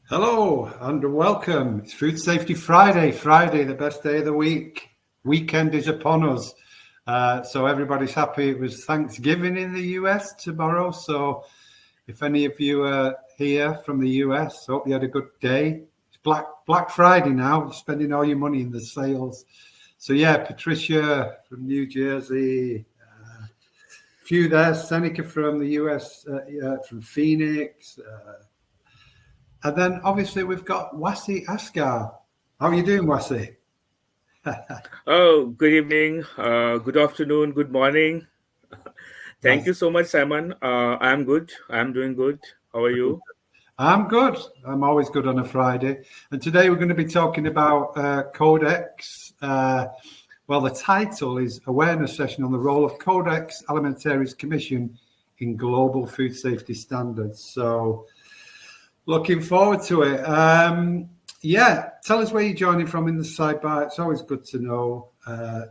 Hello and welcome. It's Food Safety Friday. Friday, the best day of the week. Weekend is upon us. So everybody's happy. It was Thanksgiving in the US tomorrow. So if any of you are here from the US, hope you had a good day. It's Black Friday now. You're spending all your money in the sales. So yeah, Patricia from New Jersey. Few there. Seneca from the US, from Phoenix. And then obviously we've got Wasi Asghar. How are you doing, Wasi? Oh, good evening, good afternoon, good morning. Thank you so much, Simon. I'm good. I'm doing good. How are you? I'm good. I'm always good on a Friday. And today we're going to be talking about Codex. Well, the title is Awareness Session on the Role of Codex Alimentarius Commission in Global Food Safety Standards. So looking forward to it. Tell us where you're joining from in the sidebar. It's always good to know.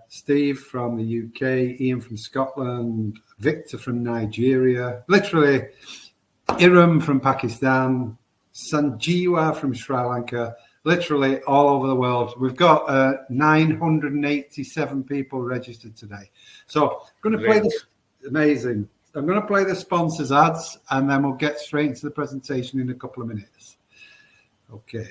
Steve from the UK, Ian from Scotland, Victor from Nigeria, literally Iram from Pakistan, Sanjeewa from Sri Lanka, literally all over the world. We've got 987 people registered today. So I'm going to play this. Amazing. I'm going to play the sponsors ads and then we'll get straight into the presentation in a couple of minutes. Okay.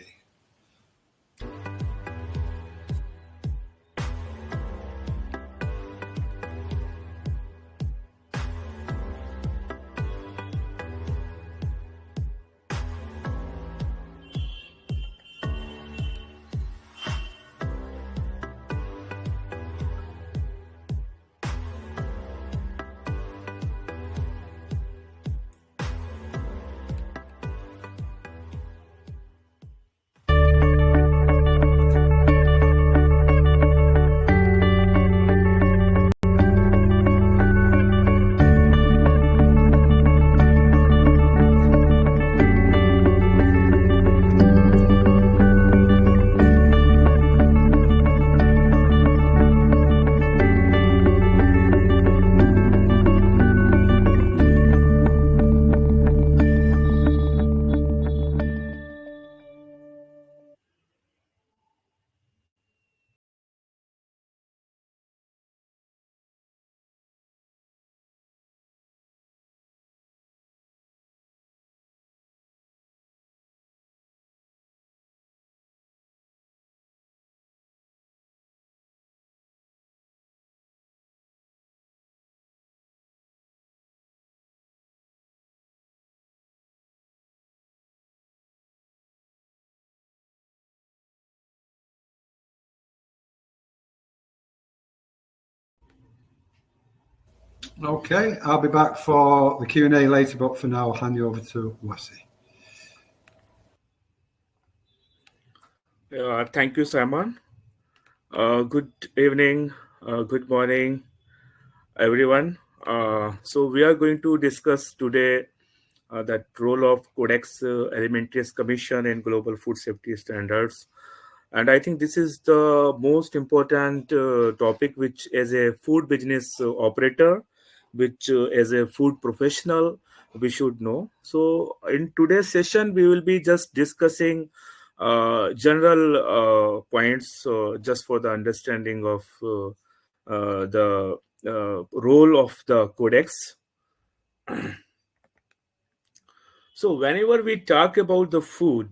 Okay, I'll be back for the Q&A later, but for now, I'll hand you over to Wasi. Thank you, Simon. Good evening, good morning, everyone. So we are going to discuss today that role of Codex Alimentarius Commission in global food safety standards. And I think this is the most important topic, which as a food business operator, which as a food professional, we should know. So in today's session, we will be just discussing general points just for the understanding of the role of the Codex. So whenever we talk about the food,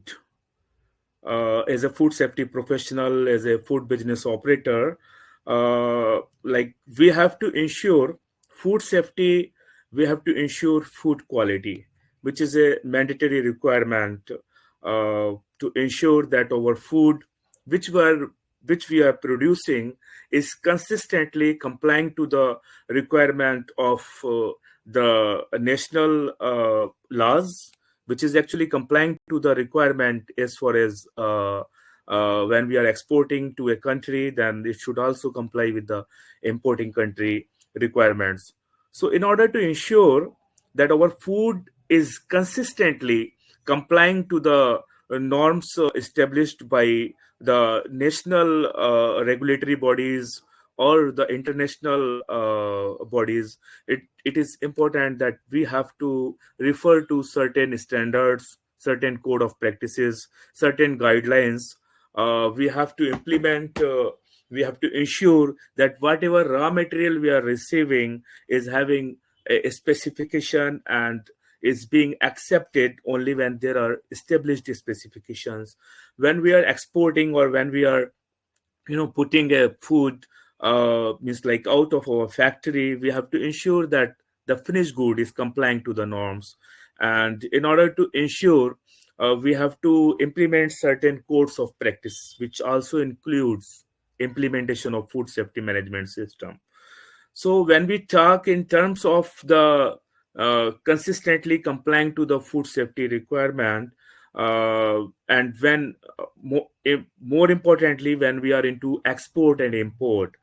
as a food safety professional, as a food business operator, we have to ensure food safety, we have to ensure food quality, which is a mandatory requirement to ensure that our food, which we are producing, is consistently complying to the requirement of the national laws, which is actually complying to the requirement as far as when we are exporting to a country, then it should also comply with the importing country requirements. So in order to ensure that our food is consistently complying to the norms established by the national regulatory bodies or the international bodies, it is important that we have to refer to certain standards, certain code of practices, certain guidelines. We have to implement, we have to ensure that whatever raw material we are receiving is having a specification and is being accepted only when there are established specifications. When we are exporting or when we are putting a food means like out of our factory, we have to ensure that the finished good is complying to the norms. And in order to ensure, we have to implement certain codes of practice, which also includes implementation of food safety management system. So when we talk in terms of the consistently complying to the food safety requirement, and when more importantly, when we are into export and import,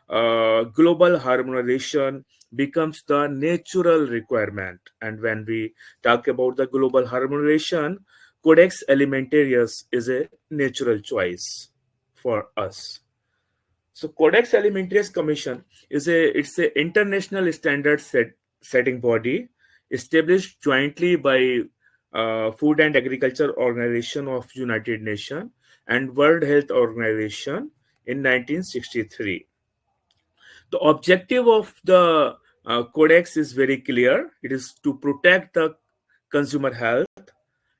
global harmonization becomes the natural requirement. And when we talk about the global harmonization, Codex Alimentarius is a natural choice for us. So Codex Alimentarius Commission is it's a international standard setting body established jointly by Food and Agriculture Organization of United Nations and World Health Organization in 1963. The objective of the Codex is very clear. It is to protect the consumer health,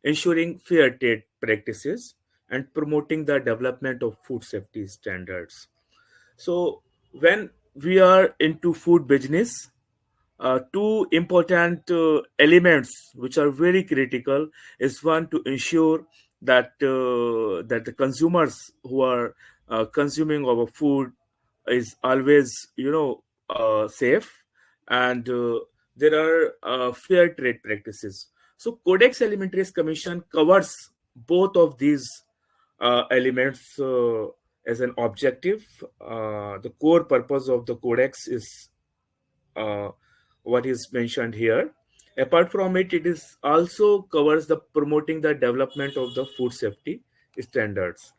ensuring fair trade practices, and promoting the development of food safety standards. So when we are into food business, two important elements which are very critical is one, to ensure that that the consumers who are consuming our food is always safe, and there are fair trade practices. So Codex Alimentarius Commission covers both of these elements as an objective. The core purpose of the Codex is what is mentioned here. Apart from it, it is also covers the promoting the development of the food safety standards.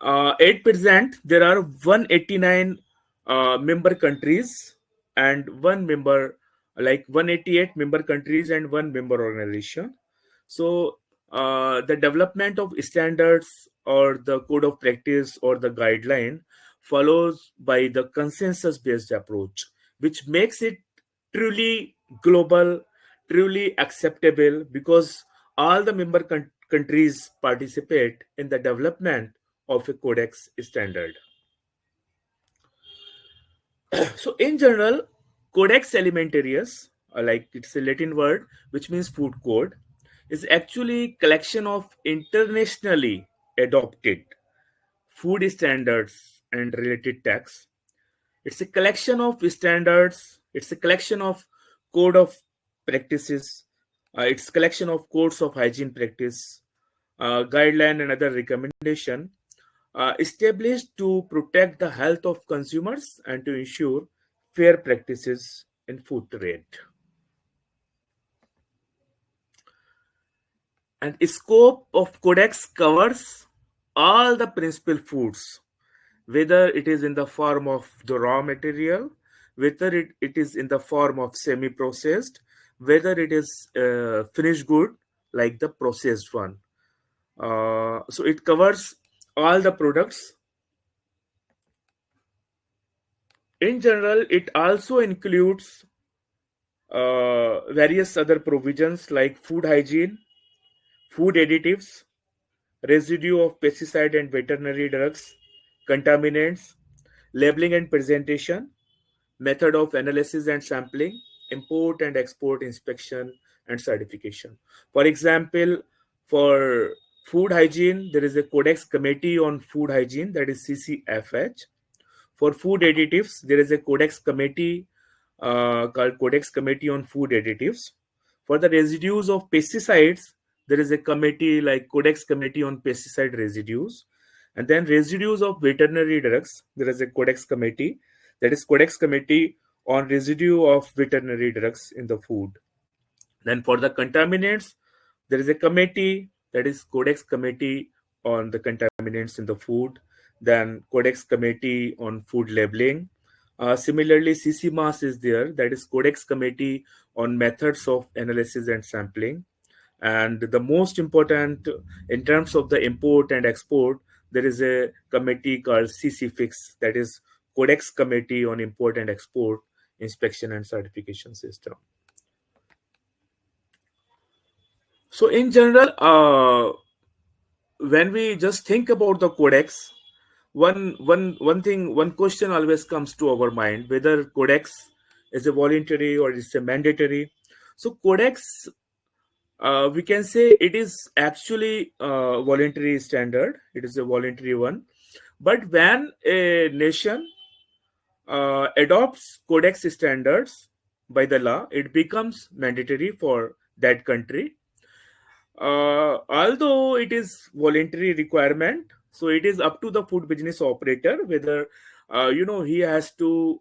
At present, there are 189 member countries and 188 member countries and 1 member organization. So the development of standards or the code of practice or the guideline follows by the consensus-based approach, which makes it truly global, truly acceptable, because all the member countries participate in the development of a codex standard. So in general, Codex Alimentarius, like it's a Latin word which means food code, is actually collection of internationally adopted food standards and related texts. It's a collection of standards. It's a collection of code of practices. It's a collection of codes of hygiene practice, guideline and other recommendation established to protect the health of consumers and to ensure fair practices in food trade. And scope of Codex covers all the principal foods, whether it is in the form of the raw material, whether it is in the form of semi-processed, whether it is finished good like the processed one. So it covers all the products. In general, it also includes various other provisions like food hygiene, food additives, residue of pesticide and veterinary drugs, contaminants, labeling and presentation, method of analysis and sampling, import and export inspection and certification. For example, for food hygiene, there is a Codex Committee on Food Hygiene, that is CCFH. For food additives, there is a Codex Committee called Codex Committee on Food Additives. For the residues of pesticides, there is a committee like Codex Committee on Pesticide Residues. And then residues of veterinary drugs, there is a Codex Committee, that is Codex Committee on Residue of Veterinary Drugs in the Food. Then for the contaminants, there is a committee, that is Codex Committee on the Contaminants in the Food. Then Codex Committee on Food Labeling. Similarly, CCMAS is there, that is Codex Committee on Methods of Analysis and Sampling. And the most important in terms of the import and export, there is a committee called CCFIX, that is Codex Committee on Import and Export Inspection and Certification System. So in general, when we just think about the codex, one question always comes to our mind, whether codex is a voluntary or it's a mandatory. So codex, we can say it is actually a voluntary standard. It is a voluntary one. But when a nation adopts codex standards by the law, it becomes mandatory for that country. Although it is voluntary requirement, so it is up to the food business operator whether he has to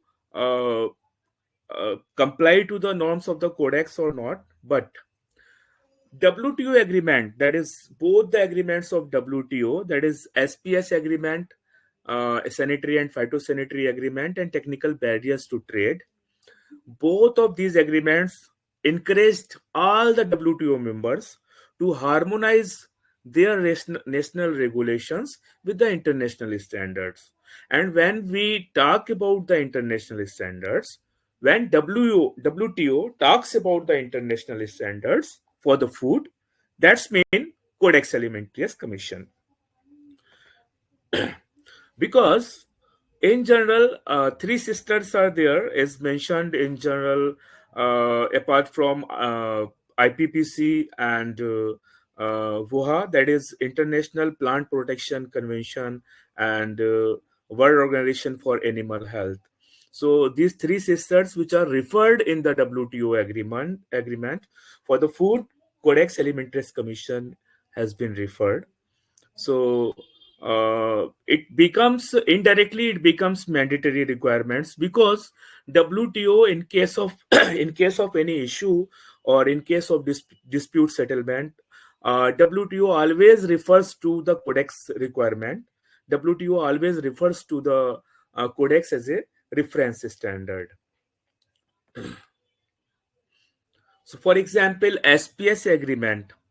comply to the norms of the codex or not. But WTO agreement, that is both the agreements of WTO, that is SPS agreement, sanitary and phytosanitary agreement, and technical barriers to trade, both of these agreements encouraged all the WTO members to harmonize their national regulations with the international standards. And when we talk about the international standards, when WTO talks about the international standards for the food, that's mean Codex Alimentarius Commission. Because in general, three sisters are there, as mentioned in general, apart from IPPC and WOHA, that is International Plant Protection Convention and World Organization for Animal Health. So these three sisters, which are referred in the WTO agreement for the Food, Codex Alimentarius Commission has been referred. So it becomes indirectly, it becomes mandatory requirements, because WTO, in case of in case of any issue or in case of dispute settlement, WTO always refers to the codex requirement. WTO always refers to the codex as a reference standard. So for example, SPS agreement of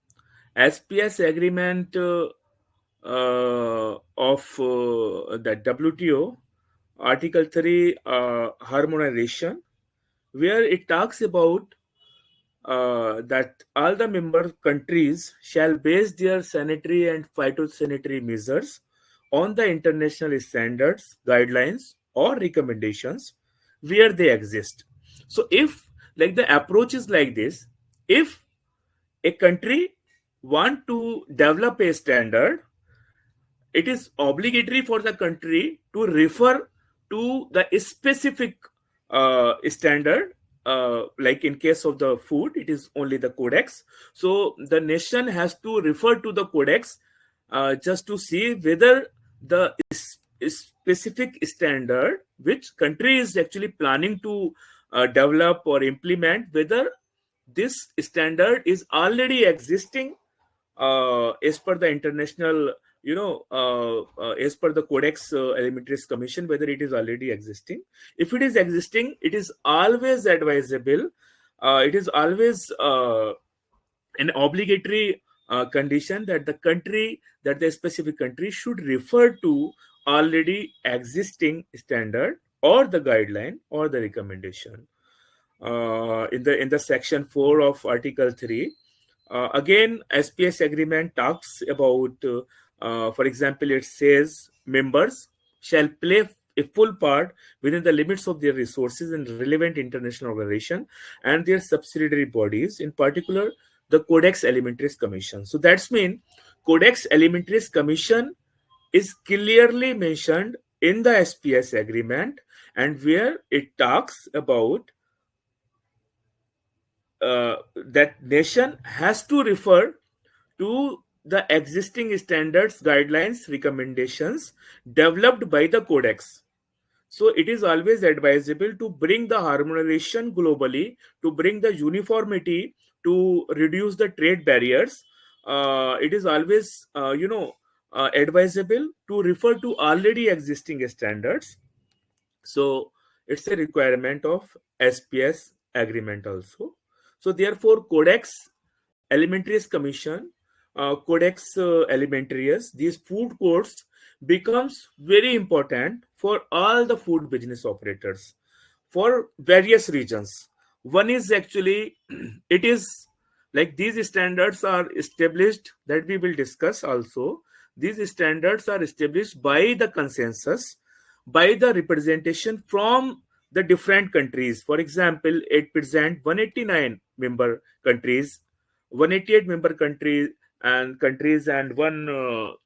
the WTO, Article 3 harmonization, where it talks about that all the member countries shall base their sanitary and phytosanitary measures on the international standards, guidelines, or recommendations where they exist. So if, like, the approach is like this, if a country want to develop a standard, it is obligatory for the country to refer to the specific standard. Like in case of the food, it is only the codex. So the nation has to refer to the codex just to see whether the specific standard which country is actually planning to develop or implement, whether this standard is already existing as per the international, as per the Codex Alimentarius Commission, whether it is already existing. If it is existing, it is always advisable. It is always an obligatory condition that the specific country should refer to already existing standard or the guideline or the recommendation. In the section 4 of Article 3, again, SPS agreement talks about, for example, it says members shall play a full part within the limits of their resources in relevant international organization and their subsidiary bodies, in particular the Codex Alimentarius Commission. So that's mean Codex Alimentarius Commission is clearly mentioned in the SPS agreement, and where it talks about that nation has to refer to the existing standards, guidelines, recommendations developed by the codex. So it is always advisable to bring the harmonization globally, to bring the uniformity, to reduce the trade barriers. It is always advisable to refer to already existing standards. So it's a requirement of SPS agreement also. So therefore, Codex Alimentarius Commission, Codex Alimentarius, these food codes becomes very important for all the food business operators for various reasons. One is actually it is like these standards are established, that we will discuss also. These standards are established by the consensus, by the representation from the different countries. For example, it present 189 member countries, 188 member countries, and one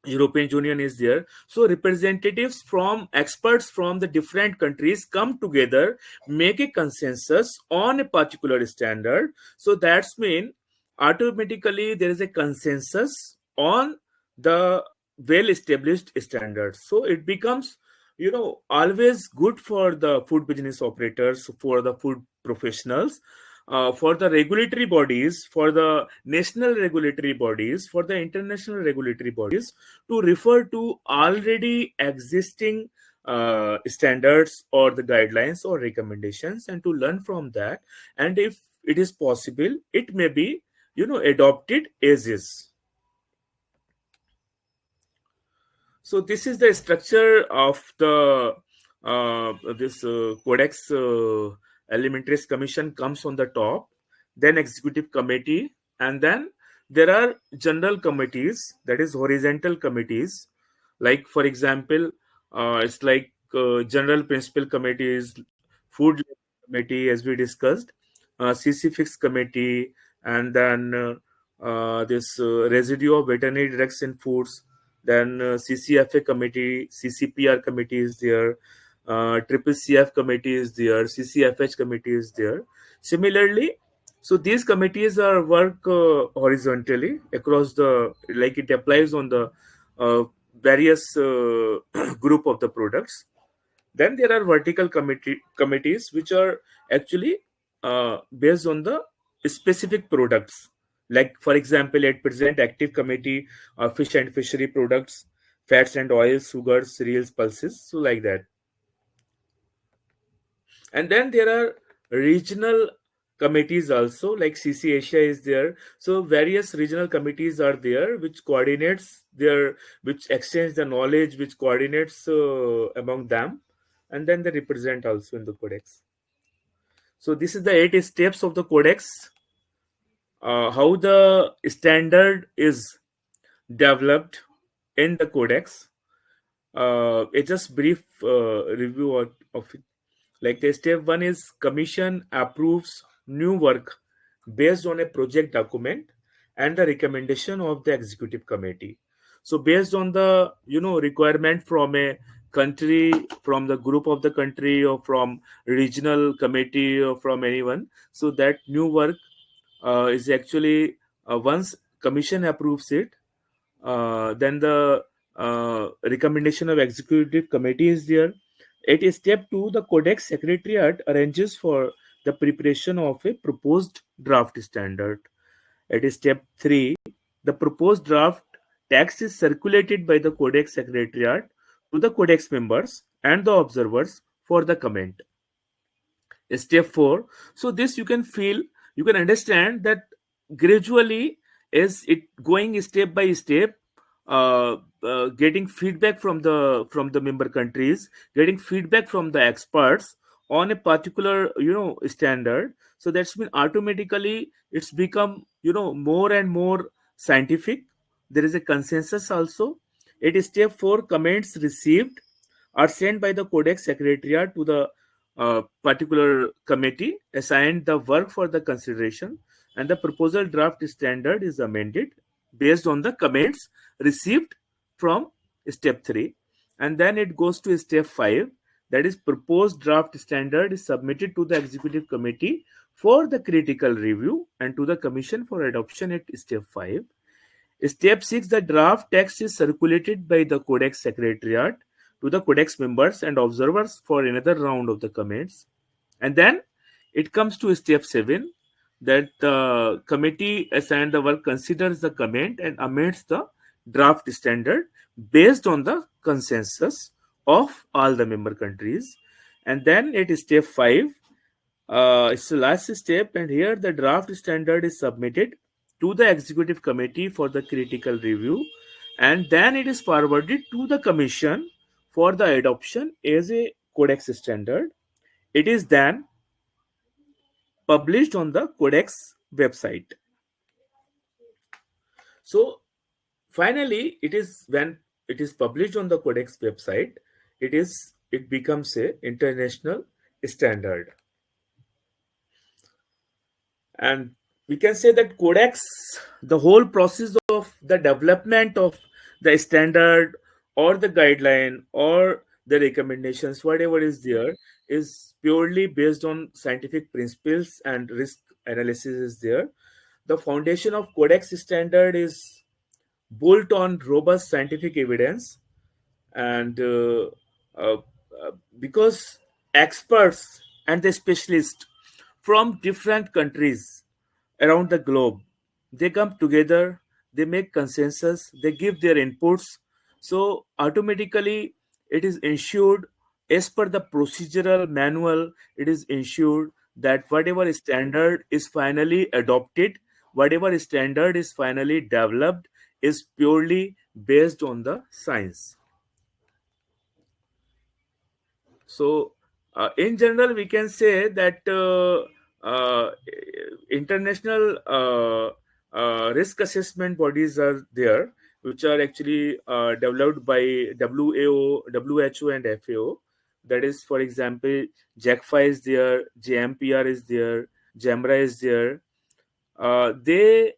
European Union is there. So representatives from experts from the different countries come together, make a consensus on a particular standard. So that's mean automatically there is a consensus on the well-established standards. So it becomes, always good for the food business operators, for the food professionals, for the regulatory bodies, for the national regulatory bodies, for the international regulatory bodies, to refer to already existing standards or the guidelines or recommendations, and to learn from that. And if it is possible, it may be, adopted as is. So this is the structure of the this Codex Alimentarius Commission comes on the top, then executive committee, and then there are general committees, that is horizontal committees. Like for example, it's like general principal committees, food committee, as we discussed, CC fix committee, and then this residue of veterinary drugs in foods. Then CCFA committee, CCPR committee is there, triple CF committee is there, CCFH committee is there. Similarly, so these committees are work horizontally across the, like it applies on the various group of the products. Then there are vertical committees which are actually based on the specific products. Like for example, at present, active committee of fish and fishery products, fats and oils, sugars, cereals, pulses, so like that. And then there are regional committees also, like CC Asia is there. So various regional committees are there, which coordinates which exchange the knowledge, which coordinates among them, and then they represent also in the codex. So this is the 8 steps of the codex. How the standard is developed in the codex. It's just brief review of it. Like the step 1 is commission approves new work based on a project document and the recommendation of the executive committee. So based on the requirement from a country, from the group of the country, or from regional committee, or from anyone, so that new work is actually once commission approves it, then the recommendation of executive committee is there. It is step 2, the Codex Secretariat arranges for the preparation of a proposed draft standard. It is step 3, the proposed draft text is circulated by the Codex Secretariat to the Codex members and the observers for the comment. Step 4, so this you can understand that gradually, as it going step by step, getting feedback from the member countries, getting feedback from the experts on a particular standard. So that's been automatically it's become more and more scientific. There is a consensus also. It is step 4, comments received are sent by the Codex Secretariat to the particular committee assigned the work for the consideration, and the proposal draft standard is amended based on the comments received from step 3. And then it goes to step 5, that is proposed draft standard is submitted to the executive committee for the critical review and to the commission for adoption at step 5. Step 6, the draft text is circulated by the Codex Secretariat to the Codex members and observers for another round of the comments. And then it comes to step 7, that the committee assigned the work considers the comment and amends the draft standard based on the consensus of all the member countries. And then it is step 5. It's the last step, and here the draft standard is submitted to the executive committee for the critical review, and then it is forwarded to the commission for the adoption as a codex standard. It is then published on the codex website. So finally, it is when it is published on the codex website, it becomes a international standard. And we can say that codex, the whole process of the development of the standard or the guideline or the recommendations, whatever is there, is purely based on scientific principles, and risk analysis is there. The foundation of codex standard is built on robust scientific evidence, and uh, because experts and the specialists from different countries around the globe, they come together, they make consensus, they give their inputs, so automatically it is ensured, as per the procedural manual, it is ensured that whatever standard is finally adopted, whatever standard is finally developed, is purely based on the science. So, in general, we can say that international risk assessment bodies are there, which are actually developed by WHO, and FAO. That is, for example, JACFA is there, JMPR is there, JAMRA is there. They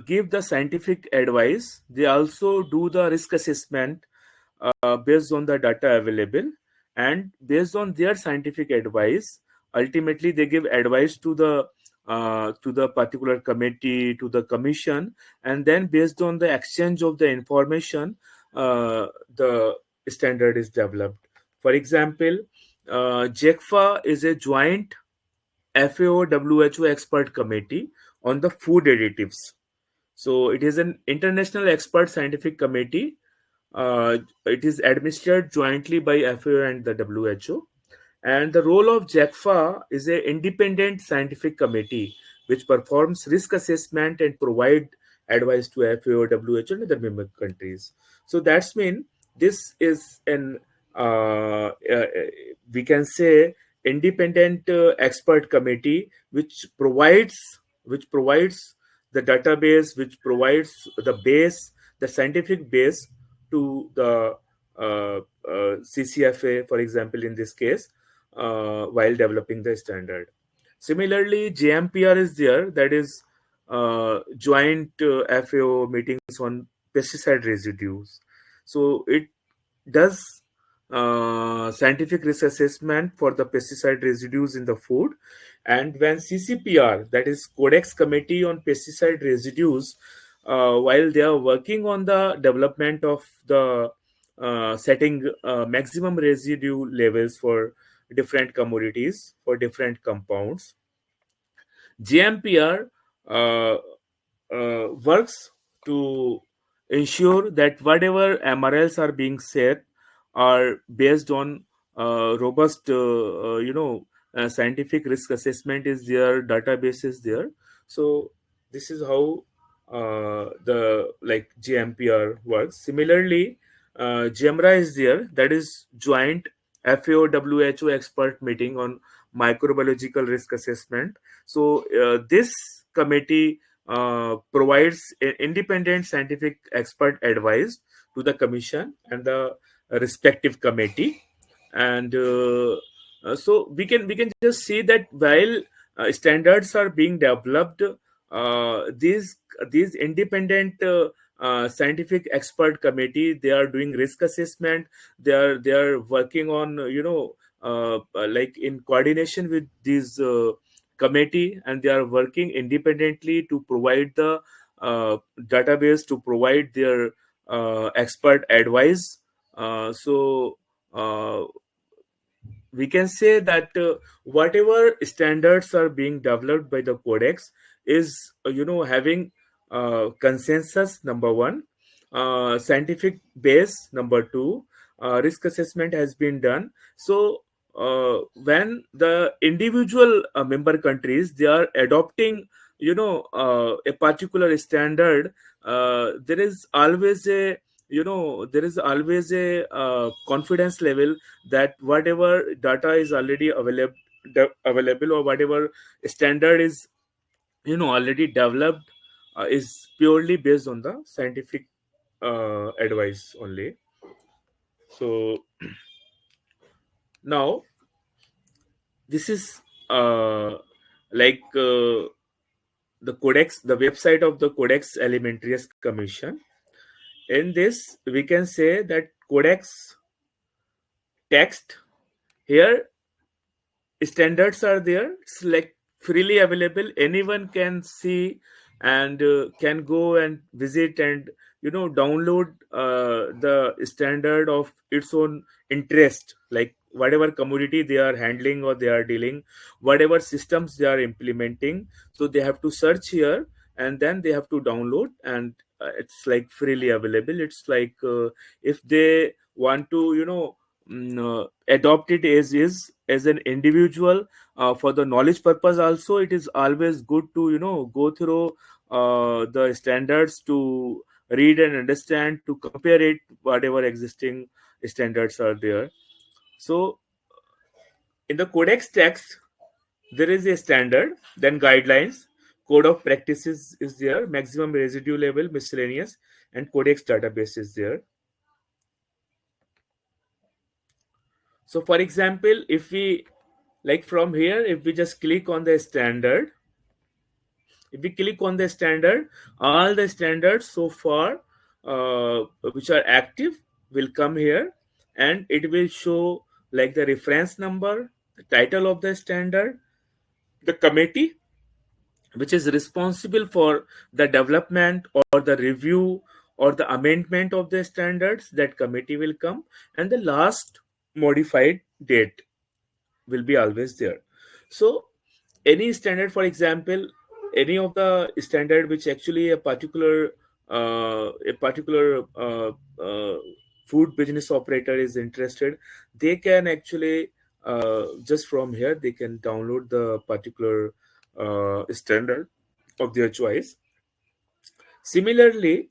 give the scientific advice. They also do the risk assessment based on the data available, and based on their scientific advice, ultimately they give advice to the particular committee, to the commission, and then based on the exchange of the information, the standard is developed. For example, JECFA is a joint FAO WHO expert committee on the food additives. So it is an international expert scientific committee. It is administered jointly by FAO and the WHO. And the role of JECFA is an independent scientific committee which performs risk assessment and provide advice to FAO, WHO, and other member countries. So that's mean this is an we can say independent expert committee which provides the database, which provides the base, the scientific base to the CCFA, for example, in this case, while developing the standard. Similarly, JMPR is there, that is joint FAO meetings on pesticide residues. So it does scientific risk assessment for the pesticide residues in the food. And when CCPR, that is Codex Committee on Pesticide Residues, while they are working on the development of the setting maximum residue levels for different commodities, for different compounds, GMPR works to ensure that whatever MRLs are being set are based on robust, scientific risk assessment is there, database is there. So this is how the GMPR works. Similarly, GEMRA is there, that is joint FAO WHO expert meeting on microbiological risk assessment. So this committee provides independent scientific expert advice to the commission and the respective committee. And so we can just see that while standards are being developed, these independent scientific expert committee, they are doing risk assessment, they are working on in coordination with this committee, and they are working independently to provide the database, to provide their expert advice. So we can say that whatever standards are being developed by the Codex is having consensus, number one, scientific base, number two, risk assessment has been done. So when the individual member countries, they are adopting a particular standard, there is always a confidence level that whatever data is already available, or whatever standard is already developed, is purely based on the scientific advice only. So now this is the website of the Codex Alimentarius Commission. In this, we can say that Codex text, here standards are there. It's like freely available. Anyone can see and can go and visit and download the standard of its own interest, like whatever commodity they are handling or they are dealing, whatever systems they are implementing. So they have to search here and then they have to download, and it's like freely available. It's like if they want to adopt it as is, as an individual, for the knowledge purpose also, it is always good to go through the standards, to read and understand, to compare it, whatever existing standards are there. So in the codex text, there is a standard, then guidelines, code of practices is there, maximum residue level, miscellaneous, and codex database is there. So for example, if we, like from here, if we just click on the standard, all the standards so far which are active will come here, and it will show like the reference number, the title of the standard, the committee which is responsible for the development or the review or the amendment of the standards, that committee will come, and the last modified date will be always there. So any standard, for example, any of the standard which actually a particular food business operator is interested, they can actually just from here they can download the particular standard of their choice. Similarly,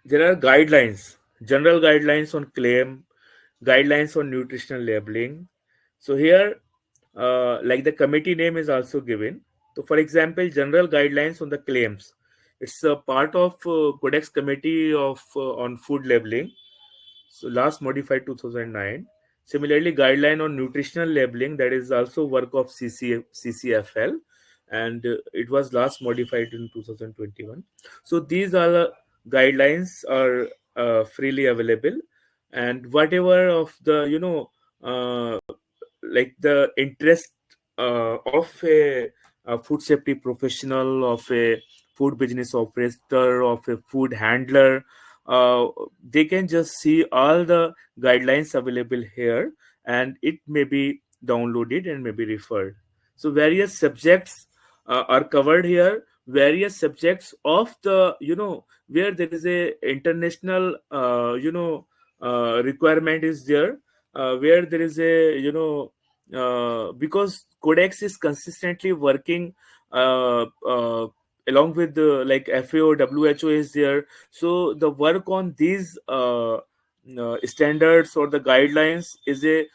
there are guidelines, general guidelines on claim, guidelines on nutritional labeling. So here like the committee name is also given. So for example, general guidelines on the claims, it's a part of Codex Committee of on food labeling, so last modified 2009. Similarly, guideline on nutritional labeling, that is also work of CCFL, and it was last modified in 2021. So these are guidelines are freely available, and whatever of the like the interest of a food safety professional, of a food business operator, of a food handler, they can just see all the guidelines available here, and it may be downloaded and may be referred. So various subjects are covered here, various subjects of the where there is a international requirement is there, where there is a because Codex is consistently working along with the like FAO, WHO is there. So the work on these standards or the guidelines is a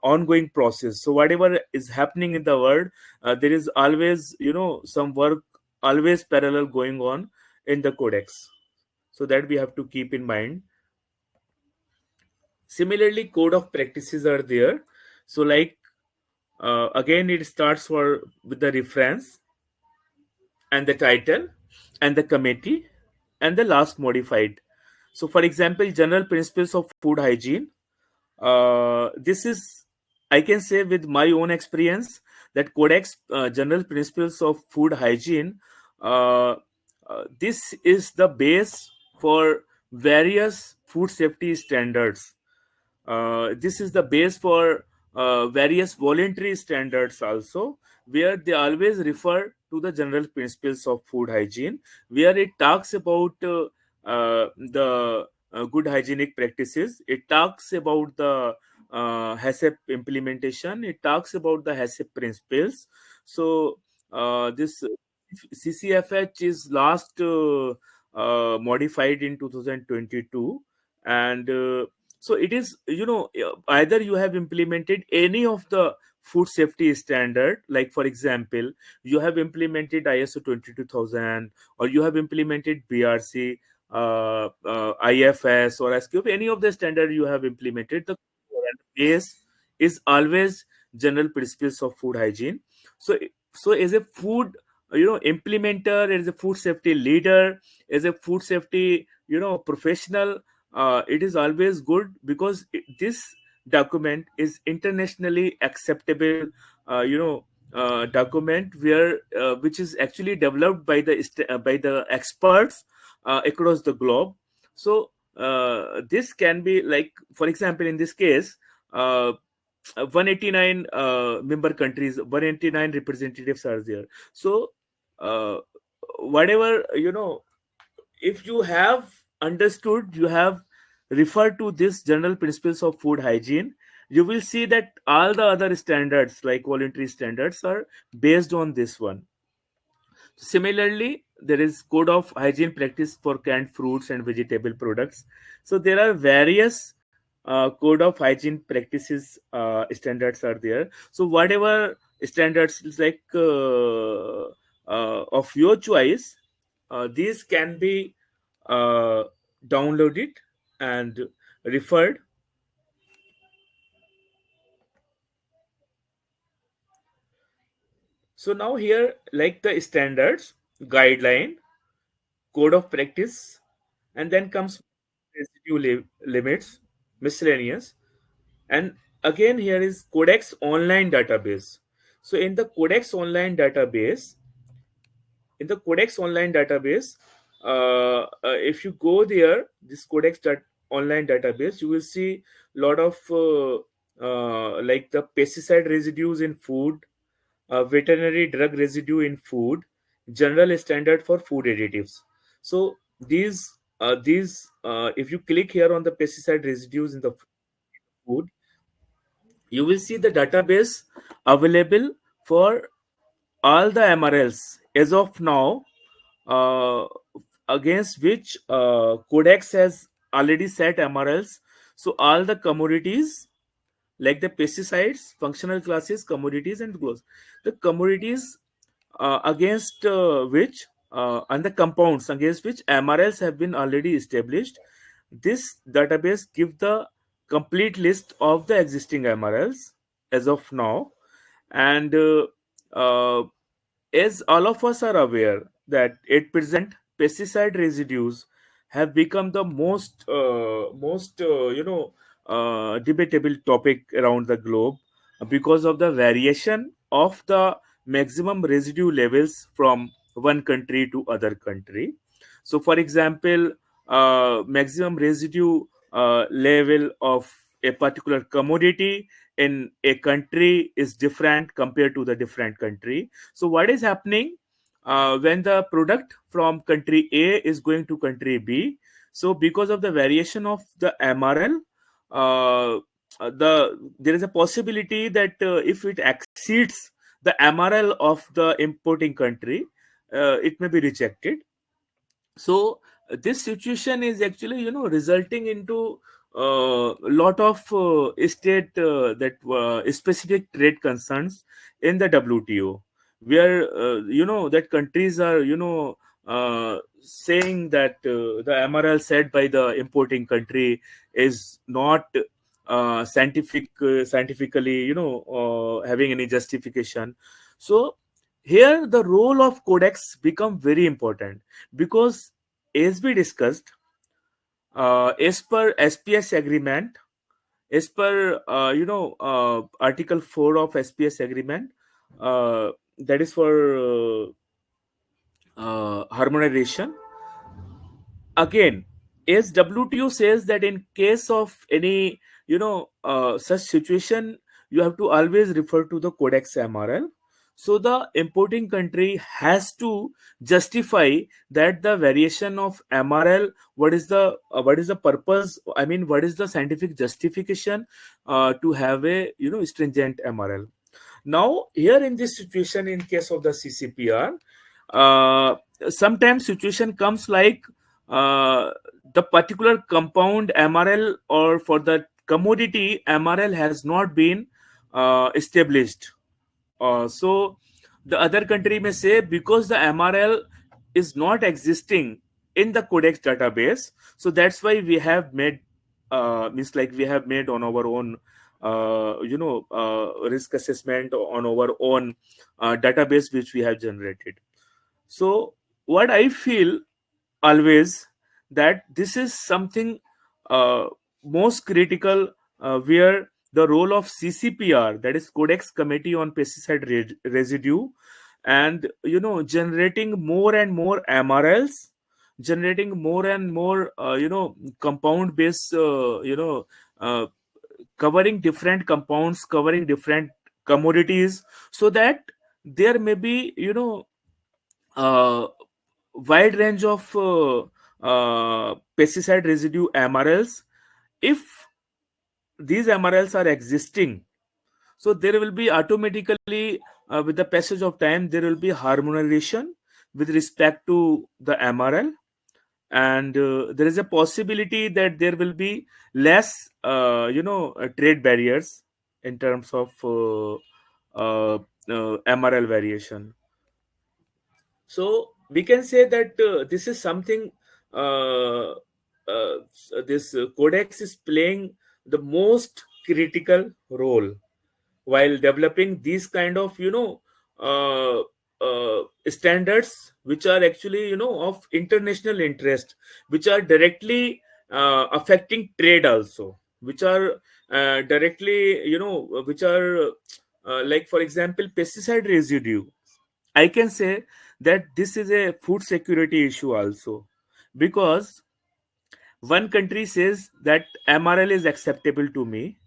ongoing process. So whatever is happening in the world, there is always some work always parallel going on in the Codex. So that we have to keep in mind. Similarly, code of practices are there. So like again, it starts with the reference and the title and the committee and the last modified. So for example, general principles of food hygiene. This is, I can say with my own experience, that Codex general principles of food hygiene, this is the base for various food safety standards. This is the base for various voluntary standards also, where they always refer to the general principles of food hygiene, where it talks about the good hygienic practices. It talks about the HACCP implementation. It talks about the HACCP principles. So this CCFH is last modified in 2022, and so it is, either you have implemented any of the food safety standard, like for example, you have implemented ISO 22000, or you have implemented BRC, IFS, or SQF, any of the standard you have implemented, the base is always general principles of food hygiene. So as a food implementer, as a food safety leader, as a food safety professional, it is always good, because this document is internationally acceptable document, where which is actually developed by the experts across the globe. So this can be, like, for example, in this case, 189 member countries, 189 representatives are there. So whatever, if you have understood, you have referred to this general principles of food hygiene, you will see that all the other standards, like voluntary standards, are based on this one. Similarly, there is code of hygiene practice for canned fruits and vegetable products. So there are various code of hygiene practices standards are there. So whatever standards is like of your choice, these can be downloaded and referred. So now here, like the standards, guideline, code of practice, and then comes residue limits, miscellaneous, and again here is Codex online database. So in the Codex online database, if you go there, this online database, you will see a lot of like the pesticide residues in food, veterinary drug residue in food, general standard for food additives. So these if you click here on the pesticide residues in the food, you will see the database available for all the MRLs as of now, against which Codex has already set MRLs. So all the commodities, like the pesticides, functional classes, commodities, and goes. The commodities against which and the compounds against which MRLs have been already established. This database gives the complete list of the existing MRLs as of now, and as all of us are aware that at present pesticide residues have become the most debatable topic around the globe, because of the variation of the maximum residue levels from one country to other country. So for example, maximum residue level of a particular commodity in a country is different compared to the different country. So what is happening when the product from country A is going to country B? So because of the variation of the MRL, there is a possibility that if it exceeds the MRL of the importing country, it may be rejected. So this situation is actually resulting into a lot of state specific trade concerns in the WTO, where that countries are saying that the MRL set by the importing country is not scientifically having any justification. So here the role of Codex become very important, because as we discussed, as per SPS agreement, as per Article 4 of SPS agreement, that is for harmonization. Again, as WTO says that in case of any such situation, you have to always refer to the Codex MRL. So the importing country has to justify that the variation of MRL, what is the purpose, I mean, what is the scientific justification to have a stringent MRL. Now here in this situation, in case of the CCPR, sometimes situation comes like the particular compound MRL or for the commodity MRL has not been established. So the other country may say, because the MRL is not existing in the Codex database, so that's why we have made means like we have made on our own risk assessment on our own database which we have generated. So what I feel always, that this is something most critical, where the role of CCPR, that is Codex Committee on Pesticide Residue, and generating more and more MRLs, generating more and more compound based covering different compounds, covering different commodities, so that there may be uh, wide range of pesticide residue MRLs. If these MRLs are existing, so there will be automatically, with the passage of time, there will be harmonization with respect to the MRL, and there is a possibility that there will be less trade barriers in terms of MRL variation. So we can say that this is something, this codex is playing the most critical role while developing these kind of standards, which are actually of international interest, which are directly affecting trade also, which are directly which are like, for example, pesticide residue. I can say that this is a food security issue also, because one country says that MRL is acceptable to me.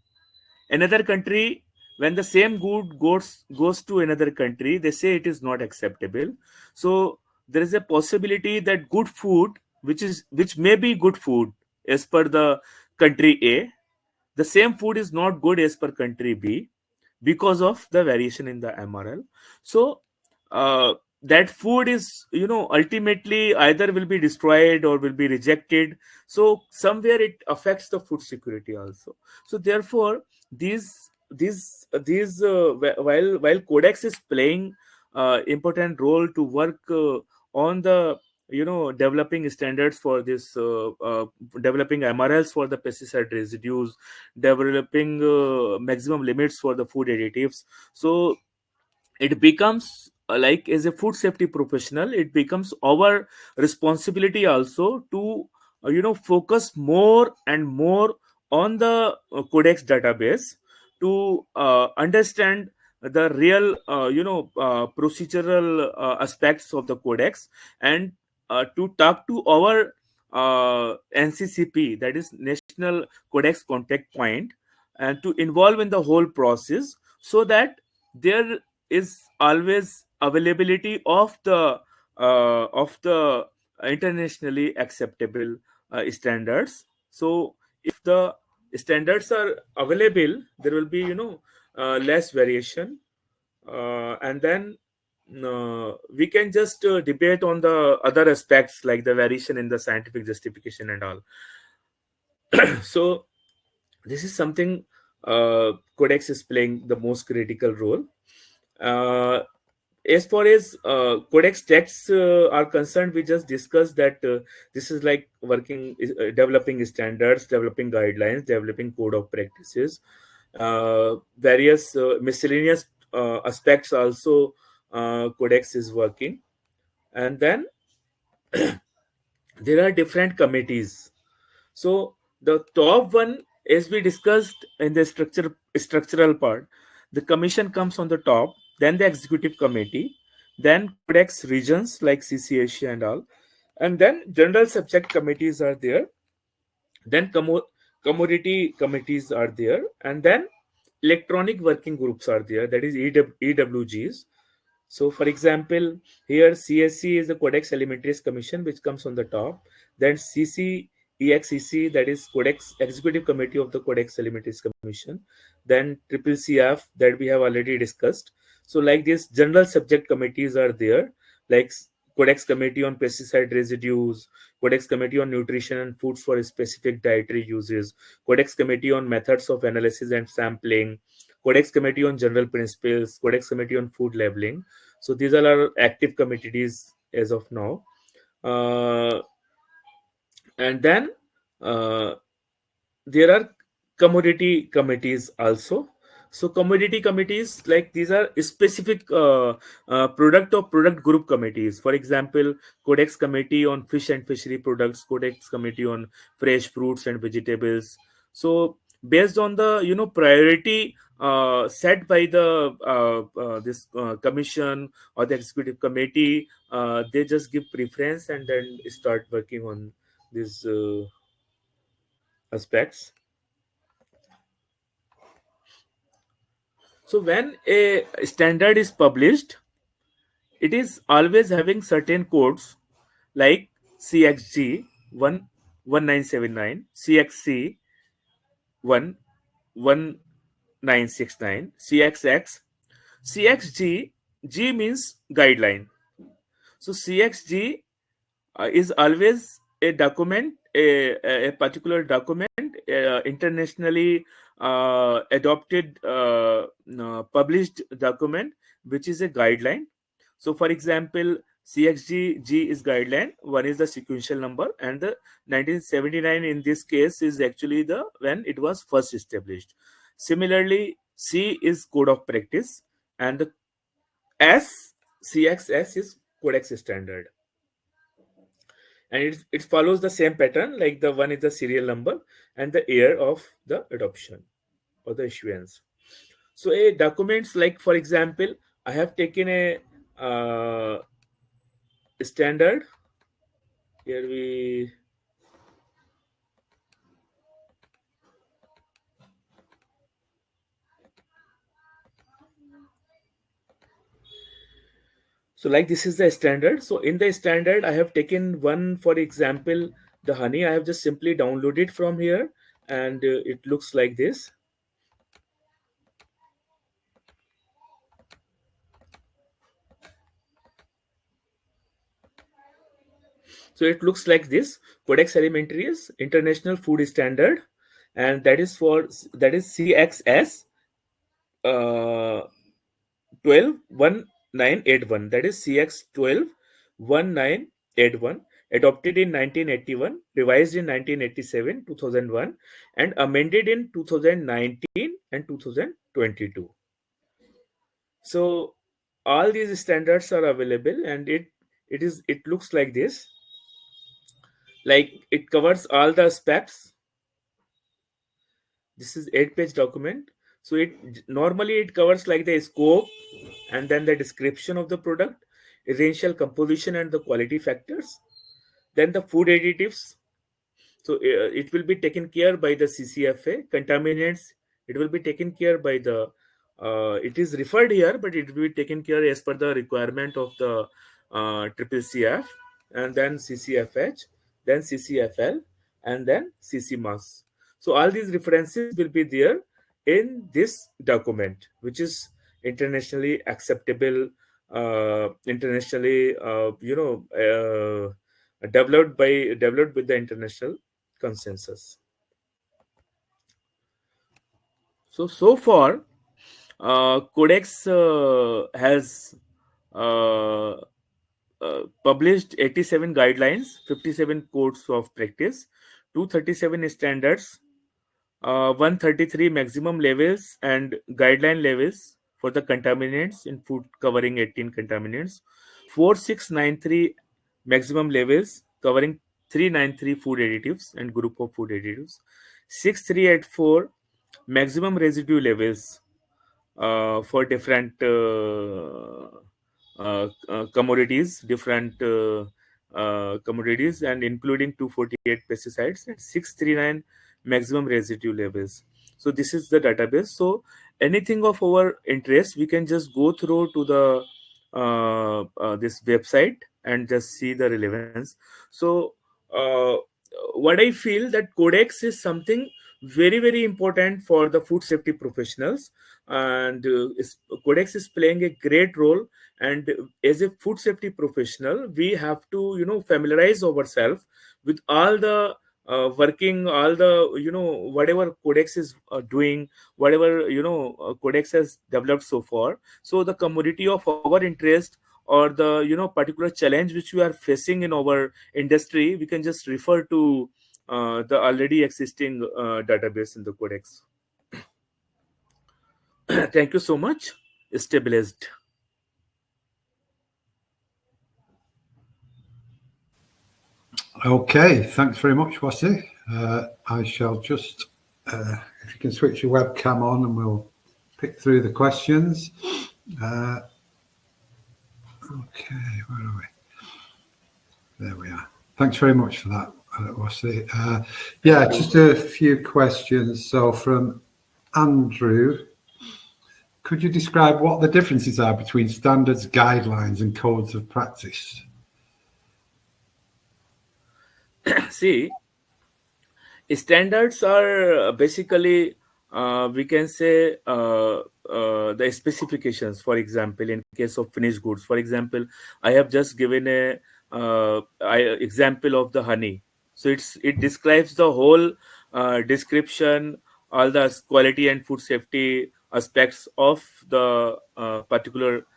Another country, when the same good goes to another country, they say it is not acceptable. So there is a possibility that good food, which may be good food as per the country A, the same food is not good as per country B, because of the variation in the MRL. So that food is ultimately either will be destroyed or will be rejected. So somewhere it affects the food security also. So therefore while Codex is playing important role to work on the developing standards for this, developing MRLs for the pesticide residues, developing maximum limits for the food additives. So it becomes like, as a food safety professional, it becomes our responsibility also to focus more and more on the Codex database, to understand the real procedural aspects of the Codex, and to talk to our NCCP, that is National Codex Contact Point, and to involve in the whole process, so that there is always availability of the internationally acceptable standards. So if the standards are available, there will be less variation, and then we can just debate on the other aspects like the variation in the scientific justification and all. So this is something Codex is playing the most critical role. As far as Codex texts are concerned, we just discussed that this is like working, developing standards, developing guidelines, developing code of practices, various miscellaneous aspects also Codex is working. And then there are different committees. So the top one, as we discussed in the structural part, the commission comes on the top, then the executive committee, then Codex regions like CC Asia and all, and then general subject committees are there, then commodity committees are there, and then electronic working groups are there, that is EWGs, So, for example, here CSC is the Codex Alimentarius Commission, which comes on the top. Then CCEXEC, that is Codex Executive Committee of the Codex Alimentarius Commission. Then CCCF, that we have already discussed. So, like these general subject committees are there, like Codex Committee on Pesticide Residues, Codex Committee on Nutrition and Foods for Specific Dietary Uses, Codex Committee on Methods of Analysis and Sampling, Codex Committee on General Principles, Codex Committee on Food Labeling. So these are our active committees as of now. And then there are commodity committees also. So commodity committees, like these are specific product or product group committees. For example, Codex Committee on Fish and Fishery Products, Codex Committee on Fresh Fruits and Vegetables. So based on the priority set by the this commission or the executive committee, they just give preference and then start working on these aspects. So when a standard is published, it is always having certain codes like CXG 1979, CXC 1969, CXX. CXG, G means guideline. So CXG is always a document, a particular document, internationally adopted, published document, which is a guideline. So, for example, CXG G is guideline. One is the sequential number, and the 1979 in this case is actually the when it was first established. Similarly, C is code of practice, and the S CXS is Codex standard. And it follows the same pattern, like the one is the serial number and the year of the adoption or the issuance. So a documents, like for example, I have taken a standard. Here we so like this is the standard. So in the standard, I have taken one, for example, the honey. I have just simply downloaded from here, and it looks like this. So it looks like this: Codex Alimentarius International Food Standard, and that is CXS 121981. That is CX 121981, adopted in 1981, revised in 1987, 2001, and amended in 2019 and 2022. So all these standards are available, and it looks like this. Like it covers all the aspects. This is 8-page document. So it normally covers like the scope, and then the description of the product, essential composition and the quality factors, then the food additives. So it will be taken care by the CCFA. Contaminants, it will be taken care by the it is referred here, but it will be taken care as per the requirement of the CCCF, and then CCFH, then CCFL, and then CCMAS. So all these references will be there in this document, which is internationally acceptable, internationally developed with the international consensus. So far, Codex has published 87 guidelines, 57 codes of practice, 237 standards, 133 maximum levels and guideline levels for the contaminants in food, covering 18 contaminants, 4693 maximum levels covering 393 food additives and group of food additives, 6384 maximum residue levels for different commodities, commodities, and including 248 pesticides and 639 maximum residue levels. So this is the database. So anything of our interest, we can just go through to the this website and just see the relevance. So what I feel that Codex is something very important for the food safety professionals, and Codex is playing a great role. And as a food safety professional, we have to familiarize ourselves with all the working, all the whatever Codex is doing, whatever Codex has developed so far. So the commodity of our interest, or the particular challenge which we are facing in our industry, we can just refer to the already existing database in the Codex. Thank you so much. Stay blessed. Okay, thanks very much, Wasi. I shall just, if you can switch your webcam on, and we'll pick through the questions. Okay, where are we? There we are. Thanks very much for that, Wasi. Yeah, just a few questions. So from Andrew, could you describe what the differences are between standards, guidelines, and codes of practice? See, standards are basically, we can say, the specifications. For example, in case of finished goods, for example, I have just given a example of the honey. So it describes the whole description, all the quality and food safety aspects of the particular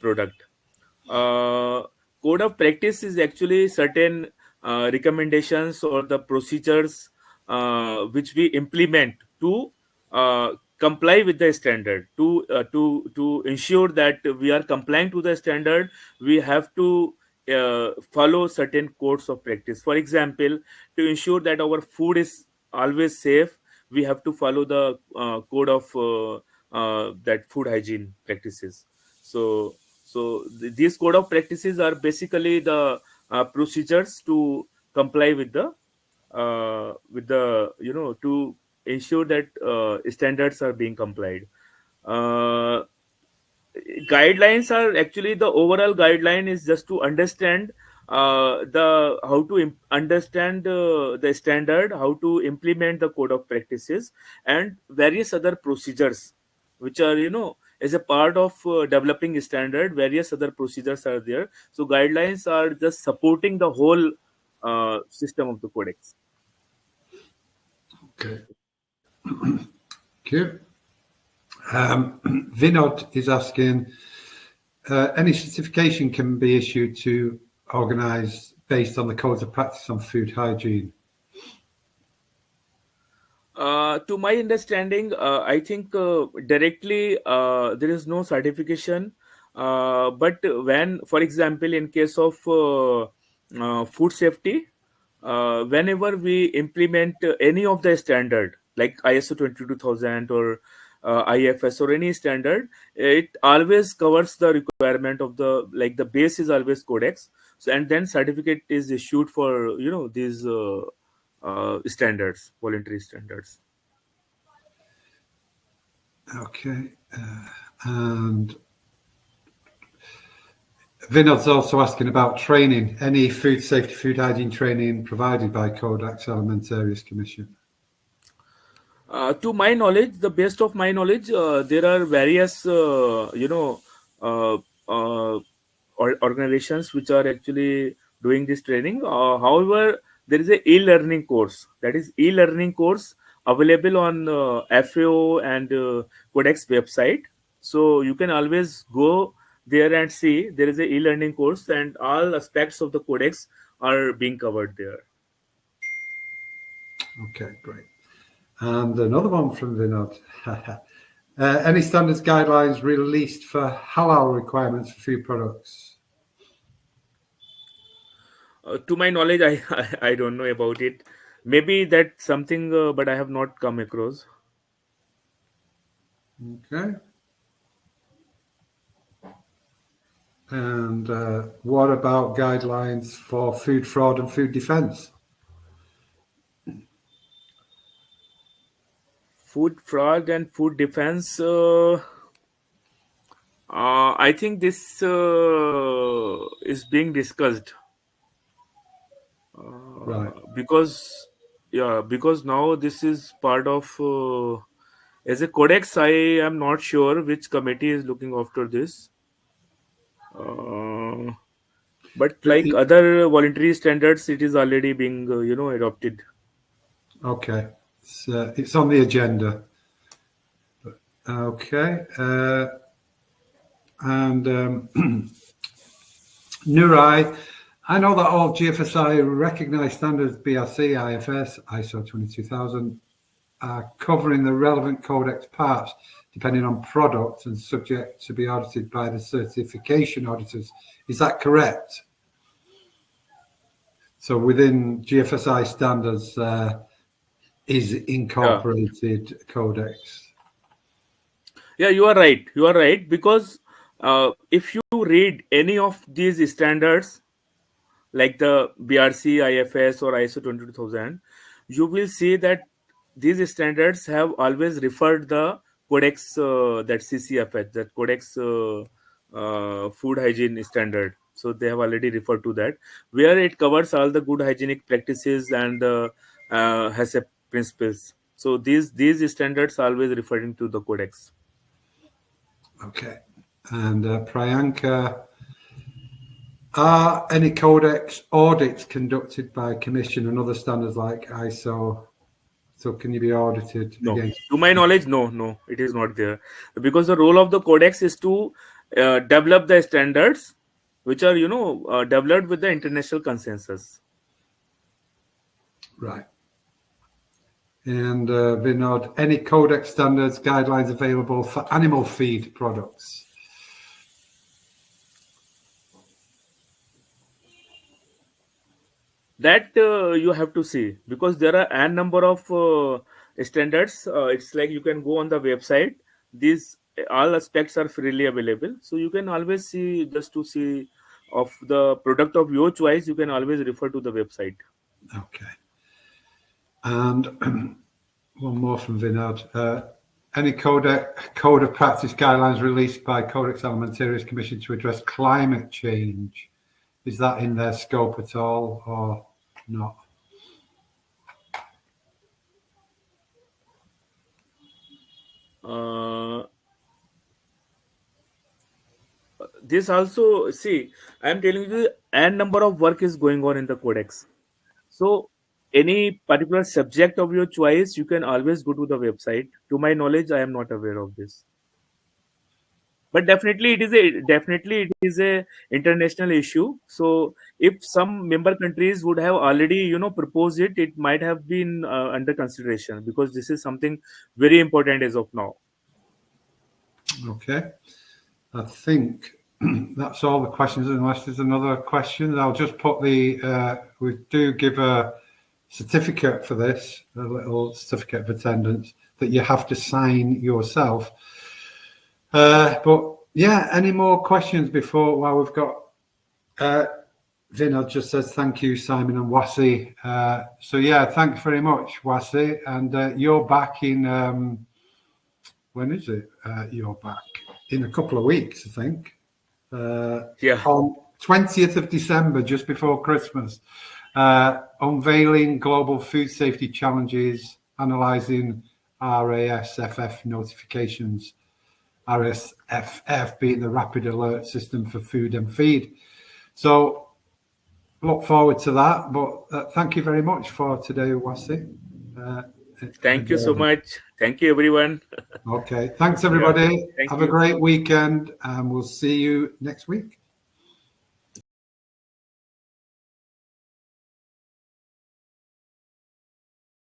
product. Code of practice is actually certain recommendations or the procedures which we implement to comply with the standard. To ensure that we are complying to the standard, we have to follow certain codes of practice. For example, to ensure that our food is always safe, we have to follow the code of that food hygiene practices. These code of practices are basically the procedures to comply with the to ensure that standards are being complied. Guidelines are actually, the overall guideline is just to understand the how to understand the standard, how to implement the code of practices, and various other procedures which are as a part of developing a standard. Various other procedures are there. So guidelines are just supporting the whole system of the codex. Okay. Thank you. Vinod is asking, any certification can be issued to organise based on the codes of practice on food hygiene? To my understanding, I think directly there is no certification. But when, for example, in case of food safety, whenever we implement any of the standard like ISO 22000 or IFS or any standard, it always covers the requirement of the, like, the base is always Codex. So, and then certificate is issued for these standards, voluntary standards. Okay, and Vinod's also asking about training. Any food safety, food hygiene training provided by Codex Alimentarius Commission? To my knowledge, the best of my knowledge, there are various organizations which are actually doing this training. However, there is a e-learning course, that is e-learning course available on FAO and Codex website. So you can always go there and see there is a e-learning course, and all aspects of the Codex are being covered there. Okay, great. And another one from Vinod. Any standards guidelines released for halal requirements for food products? To my knowledge, I don't know about it. Maybe that's something, but I have not come across. Okay. And what about guidelines for food fraud and food defense? Food fraud and food defense. I think this is being discussed Right. because now this is part of as a codex. I am not sure which committee is looking after this, but But like other voluntary standards, it is already being adopted. okay, it's on the agenda. Okay, and Nurai, I know that all GFSI recognized standards, BRC, IFS, ISO 22000, are covering the relevant codex parts depending on product and subject to be audited by the certification auditors. Is that correct? So within GFSI standards is incorporated codex. Yeah, you are right. You are right, because if you read any of these standards, like the BRC, IFS, or ISO 22000, you will see that these standards have always referred the Codex, that CCFH, that Codex Food Hygiene Standard. So they have already referred to that, where it covers all the good hygienic practices and HACCP principles. So these standards are always referring to the Codex. Okay. And Priyanka, are any codex audits conducted by Commission and other standards like ISO? So can you be audited No, against? to my knowledge, no, it is not there, because the role of the codex is to develop the standards which are developed with the international consensus. Right. And Vinod, any codex standards guidelines available for animal feed products? That you have to see, because there are a number of standards. It's like you can go on the website. These all aspects are freely available, so you can always see, just to see of the product of your choice, you can always refer to the website. Okay. And one more from Vinod. Any code of practice guidelines released by Codex Alimentarius Commission to address climate change? Is that in their scope at all or not? This also, see, I am telling you, a number of work is going on in the codex. So any particular subject of your choice, you can always go to the website. To my knowledge, I am not aware of this. But definitely it is a international issue. So if some member countries would have already proposed it, it might have been under consideration, because this is something very important as of now. Okay. I think that's all the questions, unless there's another question. I'll just put the, we do give a certificate for this, a little certificate of attendance that you have to sign yourself. But yeah, any more questions before, while we've got, Vinod just says, thank you, Simon and Wasi. So yeah, thanks very much, Wasi. And you're back in, when is it? You're back in a couple of weeks, I think. Yeah. On 20th of December, just before Christmas, unveiling global food safety challenges, analysing RASFF notifications, RASFF being the rapid alert system for food and feed. So look forward to that. But thank you very much for today, Wasi. Thank you so much. Thank you, everyone. Okay. Thanks, everybody. Thank Have you. a great weekend, and we'll see you next week.